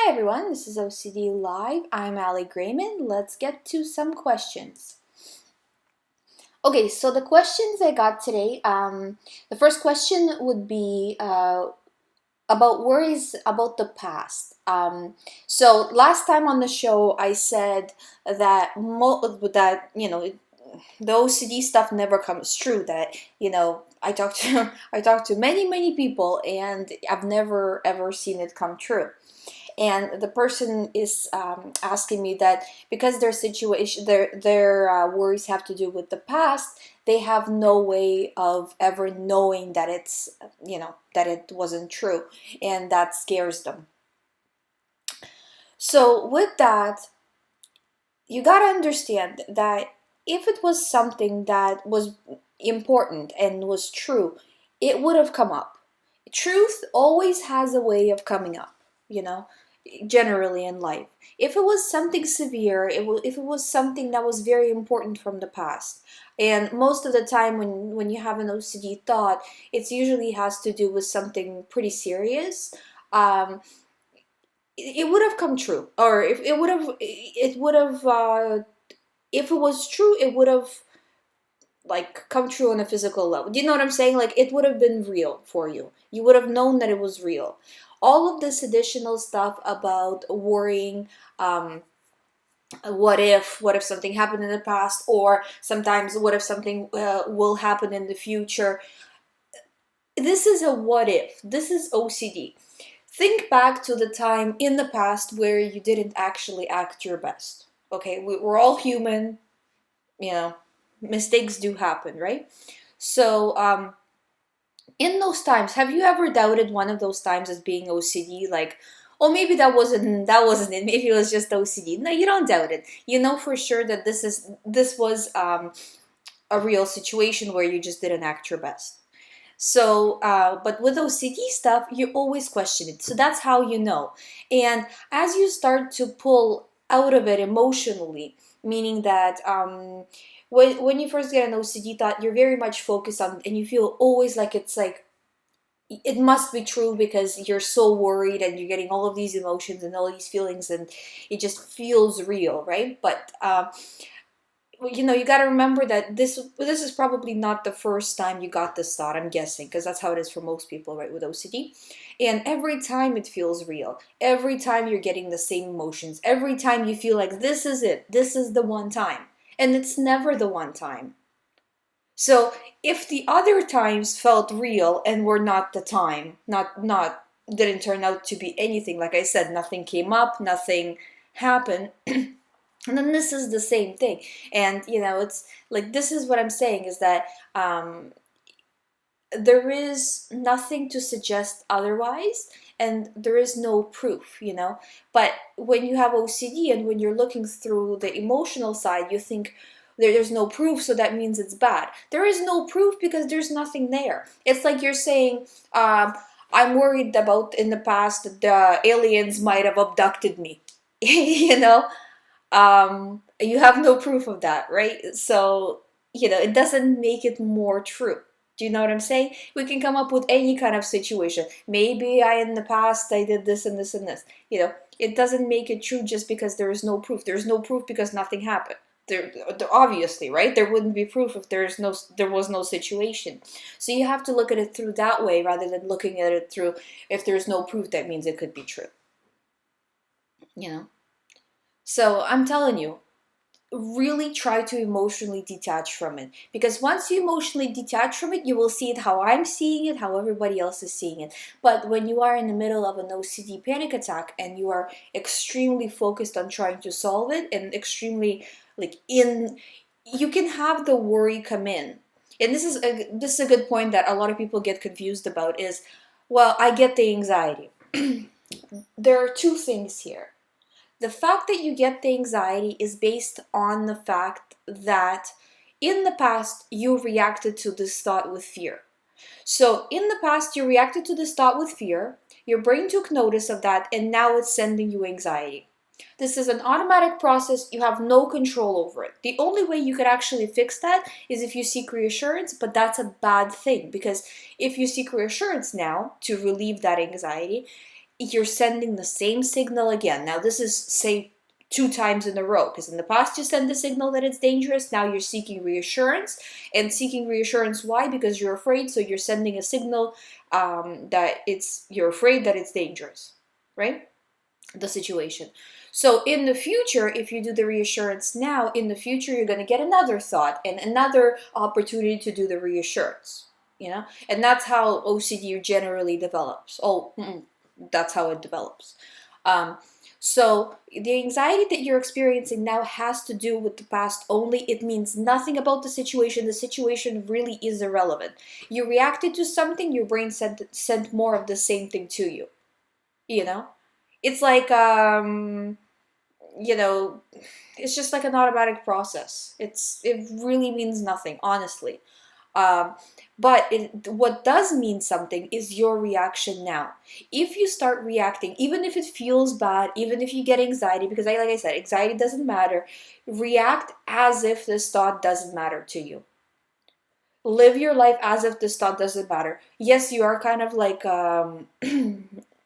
Hi everyone, this is OCD Live. I'm Greymond. Let's get to some questions. Okay, so the questions I got today, the first question would be about worries about the past. So last time on the show, I said that the OCD stuff never comes true. That I talked to I talked to many people, and I've never ever seen it come true. And the person is asking me that because their situation, their worries have to do with the past, they have no way of ever knowing that it's that it wasn't true, and that scares them. So with that, you gotta understand that if it was something that was important and was true, it would have come up. Truth always has a way of coming up, you know, generally in life. If it was something severe, if it was something that was very important from the past, and most of the time when you have an OCD thought, it usually has to do with something pretty serious. It would have come true, or if if it was true, it would have like come true on a physical level. Do you know what I'm saying? Like it would have been real for you. You would have known that it was real. All of this additional stuff about worrying, what if something happened in the past, or sometimes what if something will happen in the future. This is a what if. This is OCD. Think back to the time in the past where you didn't actually act your best. Okay, we're all human, you know, mistakes do happen, right? So, in those times, have you ever doubted one of those times as being OCD? Like, oh, maybe that wasn't it. Maybe it was just OCD. No, you don't doubt it. You know for sure that this was a real situation where you just didn't act your best. So, but with OCD stuff, you always question it. So that's how you know. And as you start to pull out of it emotionally, meaning that when you first get an OCD thought, you're very much focused on, and you feel always like it's like, it must be true because you're so worried and you're getting all of these emotions and all these feelings, and it just feels real, right? But you got to remember that this is probably not the first time you got this thought, I'm guessing, because that's how it is for most people, right, with OCD. And every time it feels real, every time you're getting the same emotions, every time you feel like this is it, this is the one time, and it's never the one time. So if the other times felt real and were not the time, not didn't turn out to be anything, like I said, nothing came up, nothing happened. And then this is the same thing. And it's like, this is what I'm saying, is that there is nothing to suggest otherwise, and there is no proof. But when you have OCD and when you're looking through the emotional side, you think there's no proof, so that means it's bad. There is no proof because there's nothing there. It's like you're saying, I'm worried about in the past the aliens might have abducted me. You have no proof of that, right? So, it doesn't make it more true. Do you know what I'm saying? We can come up with any kind of situation. Maybe in the past I did this and this and this. It doesn't make it true just because there is no proof. There's no proof because nothing happened. There obviously, right? There wouldn't be proof if there was no situation. So you have to look at it through that way rather than looking at it through, if there's no proof, that means it could be true. So I'm telling you, really try to emotionally detach from it, because once you emotionally detach from it, you will see it how I'm seeing it, how everybody else is seeing it. But when you are in the middle of an OCD panic attack and you are extremely focused on trying to solve it, and extremely you can have the worry come in. And this is a good point that a lot of people get confused about is, well, I get the anxiety. There are two things here. The fact that you get the anxiety is based on the fact that in the past you reacted to this thought with fear. So in the past you reacted to this thought with fear, your brain took notice of that, and now it's sending you anxiety. This is an automatic process. You have no control over it. The only way you could actually fix that is if you seek reassurance, but that's a bad thing, because if you seek reassurance now to relieve that anxiety, you're sending the same signal again. Now this is, say, 2 times in a row, because in the past you send the signal that it's dangerous. Now you're seeking reassurance, and seeking reassurance, why? Because you're afraid, so you're sending a signal that you're afraid that it's dangerous, right? The situation. So in the future, if you do the reassurance now, in the future you're going to get another thought and another opportunity to do the reassurance, and that's how OCD generally develops. That's how it develops. So the anxiety that you're experiencing now has to do with the past only. It means nothing about the situation. The situation really is irrelevant. You reacted to something, your brain sent more of the same thing to you. It's like, it's just like an automatic process. It really means nothing, honestly. But what does mean something is your reaction now. If you start reacting, even if it feels bad, even if you get anxiety, because like I said, anxiety doesn't matter, react as if this thought doesn't matter to you. Live your life as if this thought doesn't matter. Yes, you are kind of like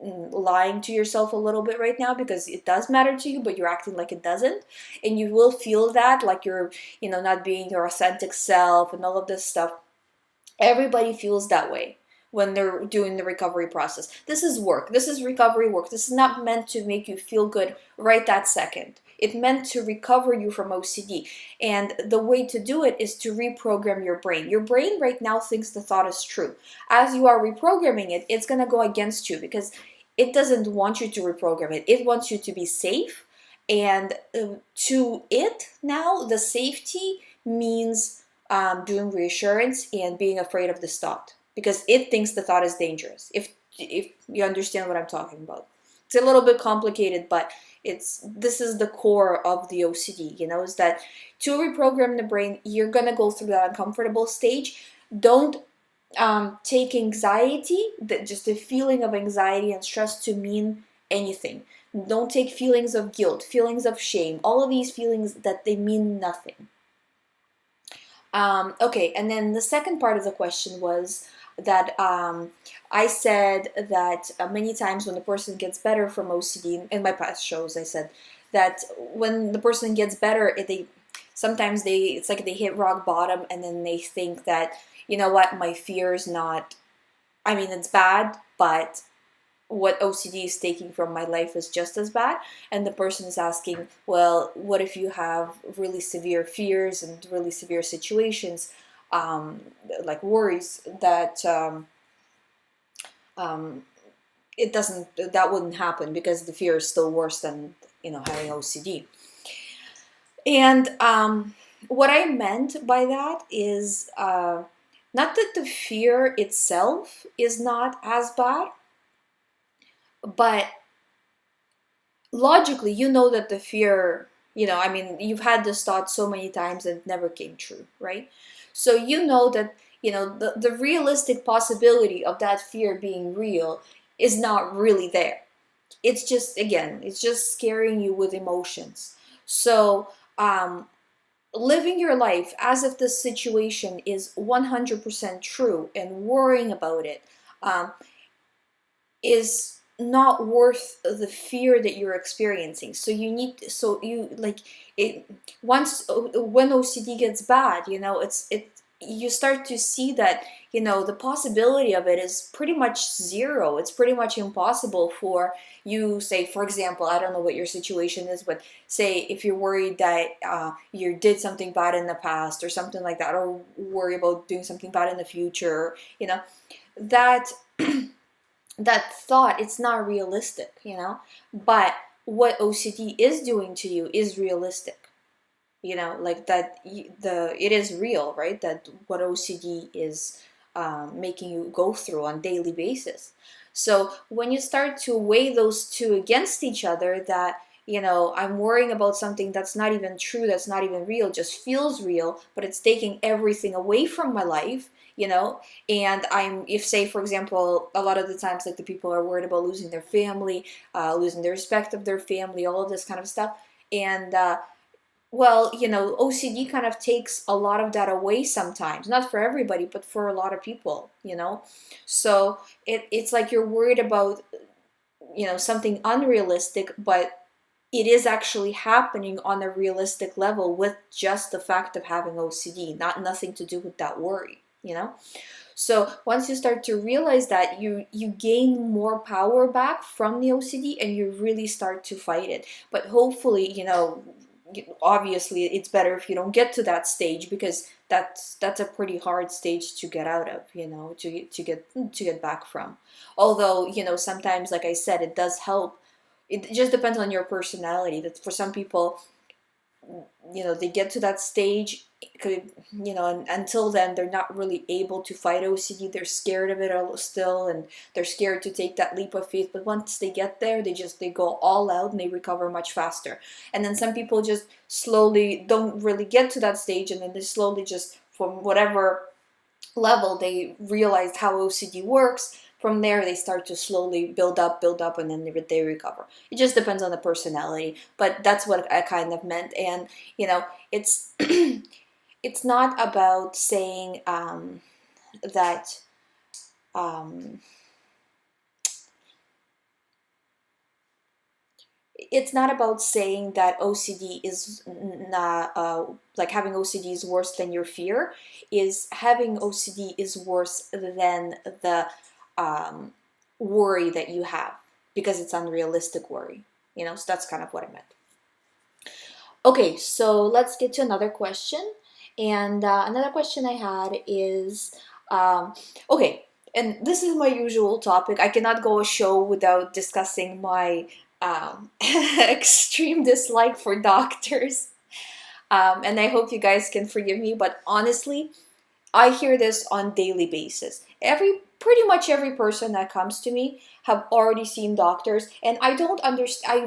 lying to yourself a little bit right now, because it does matter to you, but you're acting like it doesn't, and you will feel that, like you're not being your authentic self and all of this stuff. Everybody feels that way when they're doing the recovery process. This is work. This is recovery work. This is not meant to make you feel good right that second. It's meant to recover you from OCD. And the way to do it is to reprogram your brain. Your brain right now thinks the thought is true. As you are reprogramming it, it's going to go against you, because it doesn't want you to reprogram it. It wants you to be safe. And to it now, the safety means doing reassurance and being afraid of this thought, because it thinks the thought is dangerous. If you understand what I'm talking about. It's a little bit complicated, but this is the core of the OCD, is that to reprogram the brain, you're going to go through that uncomfortable stage. Don't take anxiety, just the feeling of anxiety and stress, to mean anything. Don't take feelings of guilt, feelings of shame, all of these feelings, that they mean nothing. Okay, and then the second part of the question was that I said that many times when the person gets better from OCD, in my past shows I said that when the person gets better, sometimes it's like they hit rock bottom, and then they think that, you know what, my fear is not, I mean, it's bad, but what OCD is taking from my life is just as bad. And the person is asking, well, what if you have really severe fears and really severe situations, like worries, that that wouldn't happen, because the fear is still worse than having OCD. And what I meant by that is not that the fear itself is not as bad, but logically, that the fear, I mean, you've had this thought so many times and it never came true, right? So that, the realistic possibility of that fear being real is not really there. It's just, again, it's just scaring you with emotions. So, living your life as if the situation is 100% true and worrying about it is not worth the fear that you're experiencing. So when OCD gets bad, you start to see that, the possibility of it is pretty much zero. It's pretty much impossible for you. Say, for example, I don't know what your situation is, but say if you're worried that you did something bad in the past or something like that, or worry about doing something bad in the future, that that thought, it's not realistic, but what OCD is doing to you is realistic, like that, it is real, right? That what OCD is making you go through on a daily basis. So when you start to weigh those two against each other, that I'm worrying about something that's not even true, that's not even real, just feels real, but it's taking everything away from my life, and if, say, for example, a lot of the times, like, the people are worried about losing their family, losing the respect of their family, all of this kind of stuff. And OCD kind of takes a lot of that away sometimes, not for everybody, but for a lot of people, so it's like you're worried about something unrealistic, but it is actually happening on a realistic level with just the fact of having OCD, nothing to do with that worry. So once you start to realize that, you gain more power back from the OCD, and you really start to fight it. But hopefully, obviously it's better if you don't get to that stage, because that's a pretty hard stage to get out of, to get back from. Although, sometimes, like I said, it does help. It just depends on your personality. That for some people, they get to that stage, and until then they're not really able to fight OCD. They're scared of it still, and they're scared to take that leap of faith. But once they get there, they go all out, and they recover much faster. And then some people just slowly don't really get to that stage, and then they slowly, just from whatever level they realize how OCD works, from there they start to slowly build up, and then they recover. It just depends on the personality, but that's what I kind of meant. And it's it's not about saying that it's not about saying that OCD is not, like having OCD is worse than your fear. Is having OCD is worse than the worry that you have, because it's unrealistic worry. So that's kind of what I meant. Okay, so let's get to another question. And another question I had is, okay, and this is my usual topic. I cannot go a show without discussing my extreme dislike for doctors. And I hope you guys can forgive me, but honestly, I hear this on daily basis. Pretty much every person that comes to me have already seen doctors, and I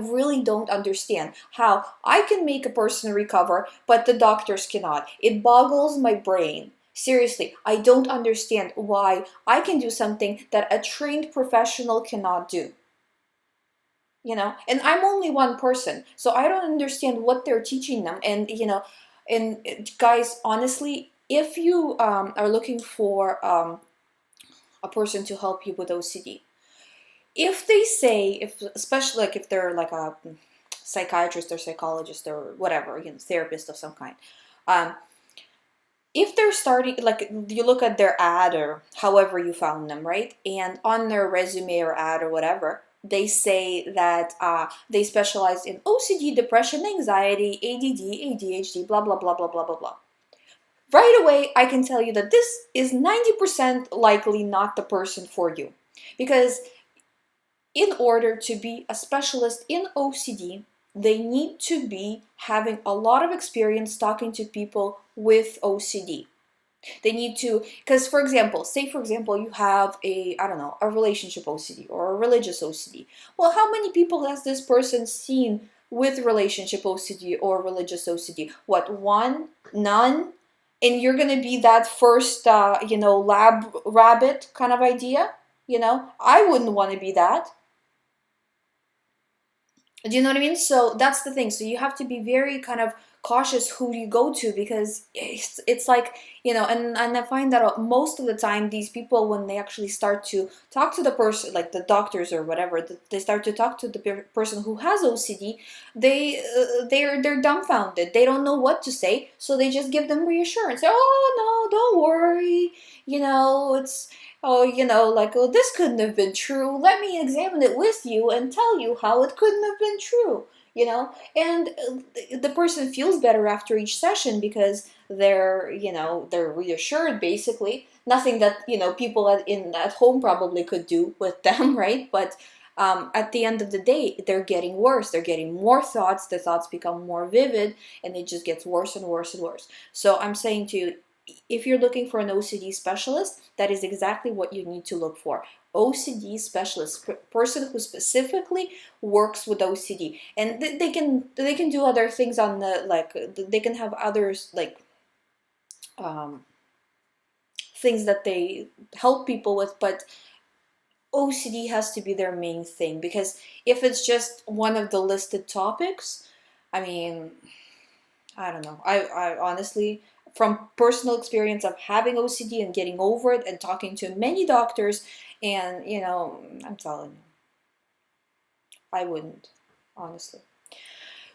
really don't understand how I can make a person recover, but the doctors cannot. It boggles my brain. Seriously, I don't understand why I can do something that a trained professional cannot do. And I'm only one person, so I don't understand what they're teaching them. And guys, honestly, if you are looking for a person to help you with OCD, if they say, especially like if they're like a psychiatrist or psychologist or whatever, therapist of some kind, if they're starting, like, you look at their ad or however you found them, right? And on their resume or ad or whatever, they say that they specialize in OCD, depression, anxiety, ADD, ADHD, blah, blah, blah, blah, blah, blah, blah. Right away, I can tell you that this is 90% likely not the person for you. Because in order to be a specialist in OCD, they need to be having a lot of experience talking to people with OCD. They need to, because for example, you have a relationship OCD or a religious OCD. Well, how many people has this person seen with relationship OCD or religious OCD? What, one? None? And you're going to be that first, lab rabbit kind of idea? I wouldn't want to be that. Do you know what I mean? So that's the thing. So you have to be very kind of cautious who you go to, because it's like, and I find that most of the time these people, when they actually start to talk to the person, like the doctors or whatever, they start to talk to the person who has OCD, they're dumbfounded. They don't know what to say, so they just give them reassurance. Oh no, don't worry. It's this couldn't have been true. Let me examine it with you and tell you how it couldn't have been true. And the person feels better after each session, because they're reassured, basically. Nothing that people at home probably could do with them, right? But at the end of the day, they're getting worse. They're getting more thoughts. The thoughts become more vivid, and it just gets worse and worse and worse. So I'm saying to you, if you're looking for an OCD specialist, that is exactly what you need to look for. OCD specialist, person who specifically works with OCD, and they can do other things on they can have others things that they help people with, but OCD has to be their main thing, because if it's just one of the listed topics, I mean, I don't know. I honestly, from personal experience of having OCD and getting over it and talking to many doctors, and I'm telling you. I wouldn't, honestly.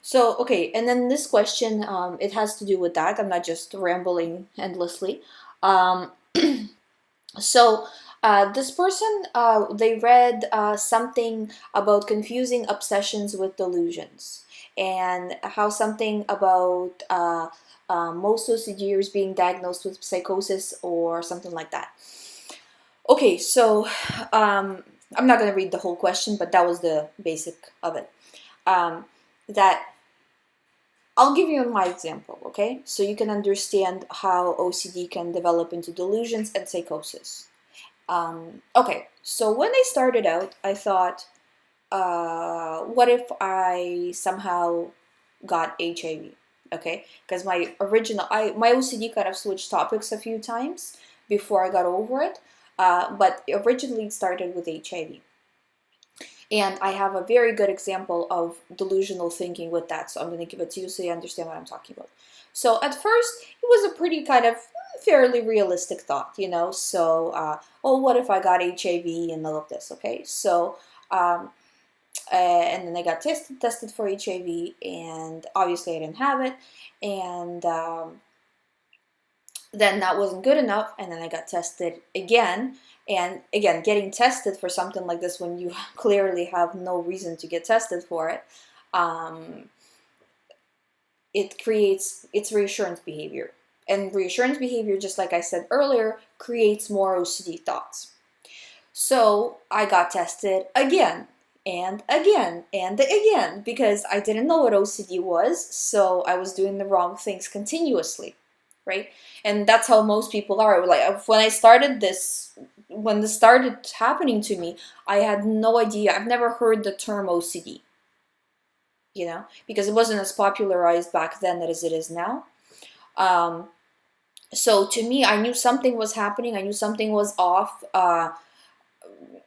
So, okay, and then this question, it has to do with that. I'm not just rambling endlessly. Um, so, this person, they read something about confusing obsessions with delusions, and how something about most OCDers being diagnosed with psychosis or something like that. Okay, so I'm not going to read the whole question, but that was the basic of it. That I'll give you my example, okay? So you can understand how OCD can develop into delusions and psychosis. Okay, so when I started out, I thought, what if I somehow got HIV? Okay, because my OCD kind of switched topics a few times before I got over it, but originally it started with HIV. And I have a very good example of delusional thinking with that, so I'm going to give it to you so you understand what I'm talking about. So at first, it was a pretty kind of fairly realistic thought, you know, so, oh, what if I got HIV and all of this, okay? So, and then I got tested for HIV, and obviously I didn't have it, and then that wasn't good enough, and then I got tested again. And again, getting tested for something like this when you clearly have no reason to get tested for it, it's reassurance behavior. And reassurance behavior, just like I said earlier, creates more OCD thoughts. So I got tested again and again and again because I didn't know what OCD was, so I was doing the wrong things continuously, right? And that's how most people are. Like when this started happening to me, I had no idea. I've never heard the term OCD, you know, because it wasn't as popularized back then as it is now. So to me, I knew something was happening. I knew something was off.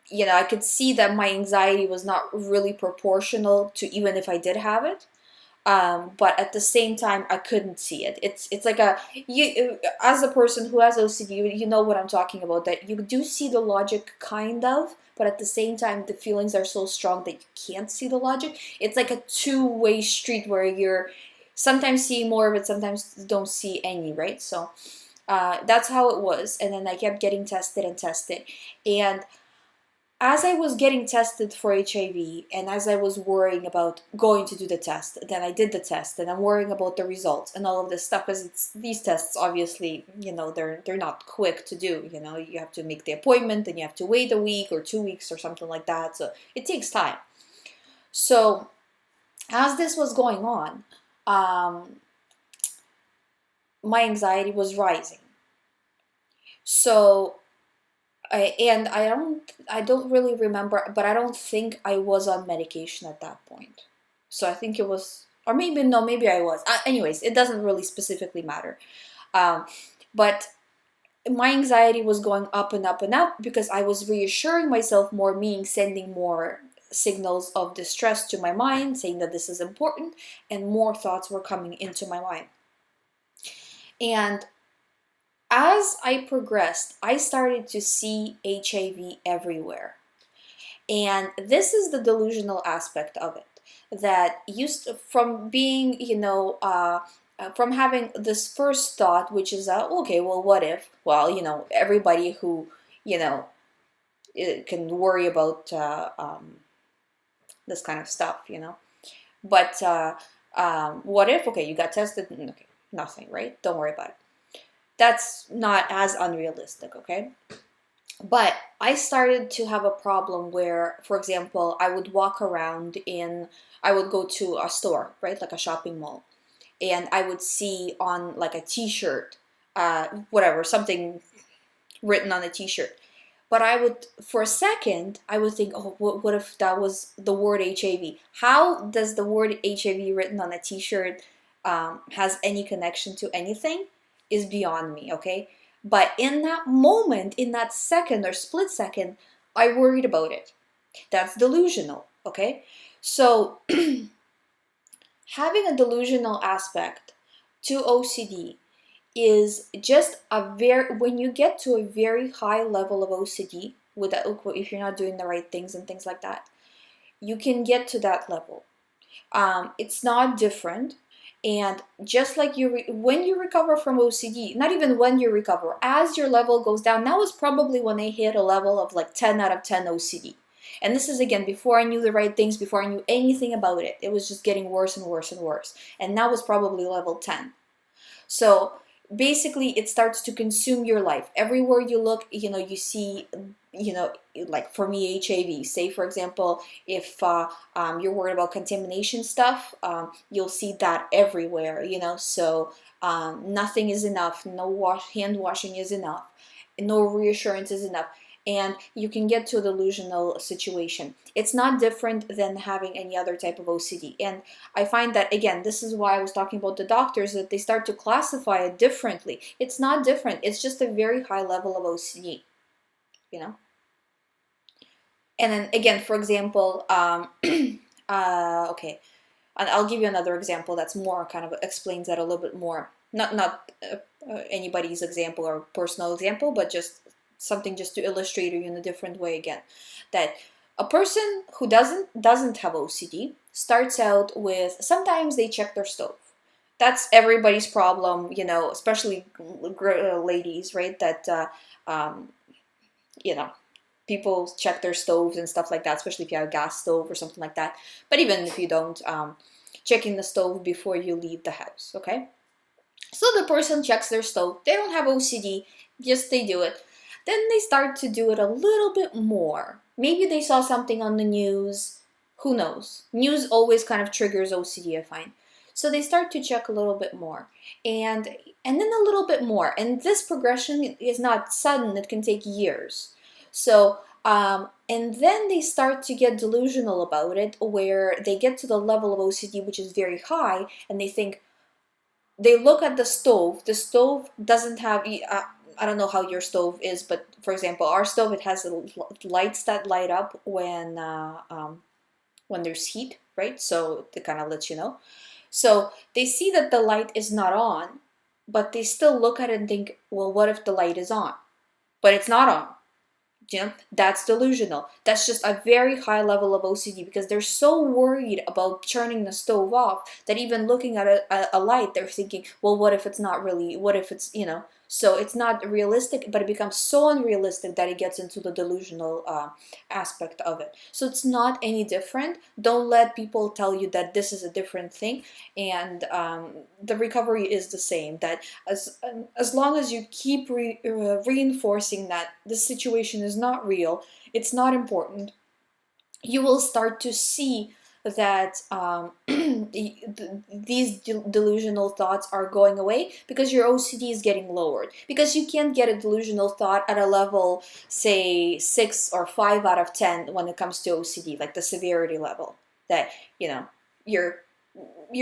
You know, I could see that my anxiety was not really proportional to even if I did have it. But at the same time, I couldn't see it. It's like as a person who has OCD, you know what I'm talking about. That you do see the logic, kind of, but at the same time, the feelings are so strong that you can't see the logic. It's like a two-way street where you're sometimes seeing more of it, sometimes don't see any, right? So that's how it was. And then I kept getting tested and tested, and as I was getting tested for HIV, and as I was worrying about going to do the test, then I did the test, and I'm worrying about the results and all of this stuff, because these tests, obviously, you know, they're not quick to do. You know, you have to make the appointment, and you have to wait a week or 2 weeks or something like that. So it takes time. So as this was going on, my anxiety was rising. So I don't really remember, but I don't think I was on medication at that point. So I think it was, or maybe no, maybe I was. Anyways, it doesn't really specifically matter. But my anxiety was going up and up and up because I was reassuring myself more, meaning sending more signals of distress to my mind, saying that this is important, and more thoughts were coming into my mind. And as I progressed, I started to see HIV everywhere. And this is the delusional aspect of it. That from being, you know, from having this first thought, which is, okay, well, what if? Well, you know, everybody who, you know, can worry about this kind of stuff, you know. But what if? Okay, you got tested. Okay, nothing, right? Don't worry about it. That's not as unrealistic, okay? But I started to have a problem where, for example, I would go to a store, right? Like a shopping mall. And I would see on like a t-shirt, whatever, something written on a t-shirt. But for a second, I would think, oh, what if that was the word HIV? How does the word HIV written on a t-shirt has any connection to anything? Is beyond me, okay? But in that moment, in that second or split second, I worried about it. That's delusional, okay? So having a delusional aspect to OCD is just when you get to a very high level of OCD, if you're not doing the right things and things like that, you can get to that level. It's not different. And just like when you recover from OCD, not even when you recover, as your level goes down, that was probably when I hit a level of like 10 out of 10 OCD. And this is, again, before I knew the right things, before I knew anything about it. It was just getting worse and worse and worse. And that was probably level 10. So basically, it starts to consume your life. Everywhere you look, you see, like for me, HIV. Say, for example, if you're worried about contamination stuff, you'll see that everywhere, So nothing is enough. No hand washing is enough. No reassurance is enough. And you can get to a delusional situation. It's not different than having any other type of OCD. And I find that, again, this is why I was talking about the doctors, that they start to classify it differently. It's not different. It's just a very high level of OCD, And then, again, for example, okay, and I'll give you another example that's more kind of explains that a little bit more. Not anybody's example or personal example, but just something just to illustrate it in a different way again. That a person who doesn't have OCD starts out with, sometimes they check their stove. That's everybody's problem, especially ladies, right? That people check their stoves and stuff like that, especially if you have a gas stove or something like that. But even if you don't, checking the stove before you leave the house, okay? So the person checks their stove. They don't have OCD, just they do it. Then they start to do it a little bit more. Maybe they saw something on the news. Who knows? News always kind of triggers OCD, I find. So they start to check a little bit more. And then a little bit more. And this progression is not sudden. It can take years. So, and then they start to get delusional about it, where they get to the level of OCD which is very high, and they think, they look at the stove doesn't have, I don't know how your stove is, but for example, our stove, it has lights that light up when there's heat, right? So it kind of lets you know. So they see that the light is not on, but they still look at it and think, well, what if the light is on? But it's not on. That's delusional. That's just a very high level of OCD, because they're so worried about turning the stove off that even looking at a light, they're thinking, well, what if it's not really, what if it's, so it's not realistic, but it becomes so unrealistic that it gets into the delusional aspect of it. So it's not any different. Don't let people tell you that this is a different thing. And the recovery is the same, that as long as you keep reinforcing that this situation is not real, it's not important, you will start to see that these delusional thoughts are going away, because your OCD is getting lowered. Because you can't get a delusional thought at a level, say 6 or 5 out of 10 when it comes to OCD, like the severity level that you're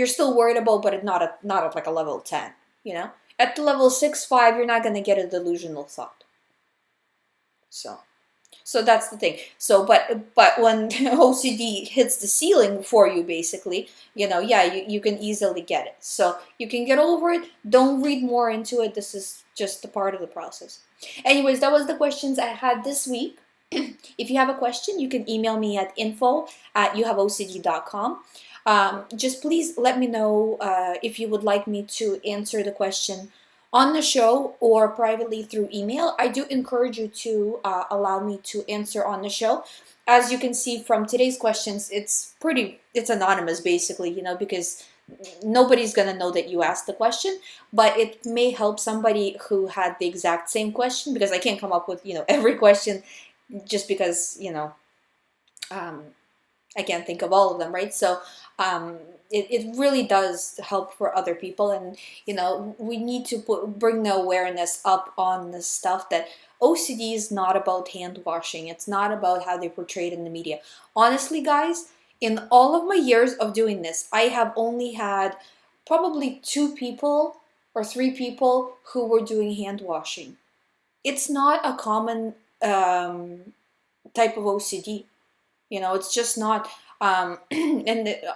still worried about, but it's not at like a level 10. At the level 6, 5, you're not going to get a delusional thought. So that's the thing. So, but when OCD hits the ceiling for you, basically, you can easily get it. So you can get over it. Don't read more into it. This is just a part of the process. Anyways, that was the questions I had this week. If you have a question, you can email me at info@youhaveocd.com. Just please let me know if you would like me to answer the question on the show or privately through email. I do encourage you to allow me to answer on the show. As you can see from today's questions, it's anonymous, basically, because nobody's gonna know that you asked the question, but it may help somebody who had the exact same question, because I can't come up with every question, just because I can't think of all of them, right? So it really does help for other people, and we need to bring the awareness up on this stuff, that OCD is not about hand washing. It's not about how they portray it in the media. Honestly, guys, in all of my years of doing this, I have only had probably 2 people or 3 people who were doing hand washing. It's not a common type of OCD. It's just not, and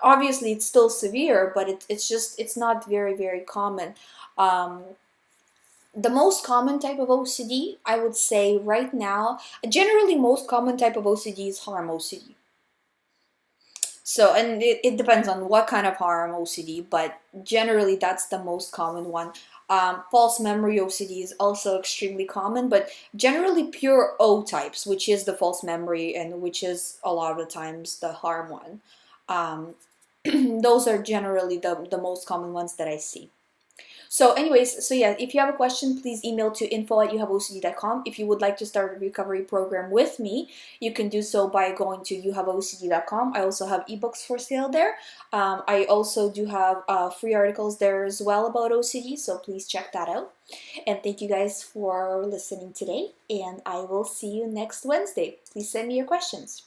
obviously it's still severe, but it's not very, very common. The most common type of OCD, I would say right now, generally most common type of OCD is harm OCD. So, and it depends on what kind of harm OCD, but generally that's the most common one. False memory OCD is also extremely common, but generally pure O types, which is the false memory and which is a lot of the times the harm one. Um, those are generally the most common ones that I see. So anyways, so yeah, if you have a question, please email to info@youhaveocd.com. If you would like to start a recovery program with me, you can do so by going to youhaveocd.com. I also have ebooks for sale there. I also do have free articles there as well about OCD, so please check that out. And thank you guys for listening today, and I will see you next Wednesday. Please send me your questions.